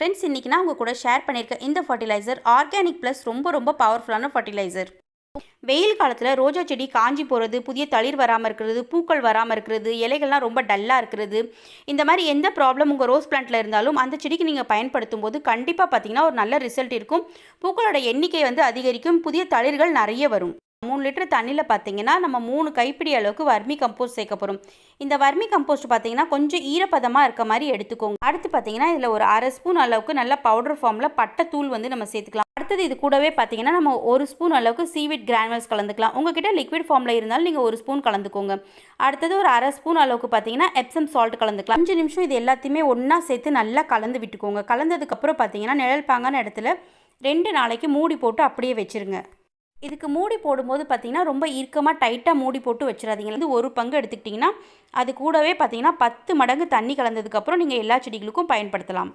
Friends, இன்றைக்கி நான் உங்கள் கூட ஷேர் பண்ணியிருக்கேன் இந்த ஃபர்டிலைசர் ஆர்கானிக் ப்ளஸ் ரொம்ப பவர்ஃபுல்லான ஃபர்டிலைசர். வெயில் காலத்தில் ரோஜா செடி காஞ்சி போகிறது, புதிய தளிர் வராமல் இருக்கிறது, பூக்கள் வராமல் இருக்கிறது, இலைகள்லாம் ரொம்ப டல்லாக இருக்கிறது, இந்த மாதிரி எந்த ப்ராப்ளம் உங்கள் ரோஸ் பிளான்ட்டில் இருந்தாலும் அந்த செடிக்கு நீங்கள் பயன்படுத்தும் போது கண்டிப்பாக பார்த்தீங்கன்னா ஒரு நல்ல ரிசல்ட் இருக்கும். பூக்களோட எண்ணிக்கை அதிகரிக்கும், புதிய தளிர்கள் நிறைய வரும். 3 லிட்டர் தண்ணியில் பார்த்தீங்கன்னா நம்ம 3 கைப்பிடி அளவுக்கு வர்மி கம்போஸ்ட் சேர்க்க போகிறோம். இந்த வர்மி கம்போஸ்ட் பார்த்தீங்கன்னா கொஞ்சம் ஈரப்பதமாக இருக்க மாதிரி எடுத்துக்கோங்க. அடுத்து பார்த்தீங்கன்னா இதில் ஒரு 1/2 ஸ்பூன் அளவுக்கு நல்ல பவுடர் ஃபார்மில் பட்டை தூள் நம்ம சேர்த்துக்கலாம். அடுத்தது இது கூடவே பார்த்தீங்கன்னா நம்ம 1 ஸ்பூன் அளவுக்கு சீவிட் கிரானுவல்ஸ் கலந்துக்கலாம். உங்ககிட்ட லிக்விட் ஃபார்மில் இருந்தாலும் நீங்கள் 1 ஸ்பூன் கலந்துக்கோங்க. அடுத்தது ஒரு 1/2 ஸ்பூன் அளவுக்கு பார்த்தீங்கன்னா எப்சம் சால்ட் கலந்துக்கலாம். 5 நிமிஷம் இது எல்லாத்தையுமே ஒன்றா சேர்த்து நல்லா கலந்து விட்டுக்கோங்க. கலந்ததுக்கப்புறம் பார்த்தீங்கன்னா நிழல் பாங்கான இடத்துல 2 நாளைக்கு மூடி போட்டு அப்படியே வச்சுருங்க. இதுக்கு மூடி போடும்போது பார்த்தீங்கன்னா ரொம்ப இறுக்கமாக டைட்டாக மூடி போட்டு வச்சிடாதீங்க. இது 1 பங்கு எடுத்துக்கிட்டிங்கன்னா அது கூடவே பார்த்தீங்கன்னா 10 மடங்கு தண்ணி கலந்ததுக்கப்புறம் நீங்கள் எல்லா செடிகளுக்கும் பயன்படுத்தலாம்.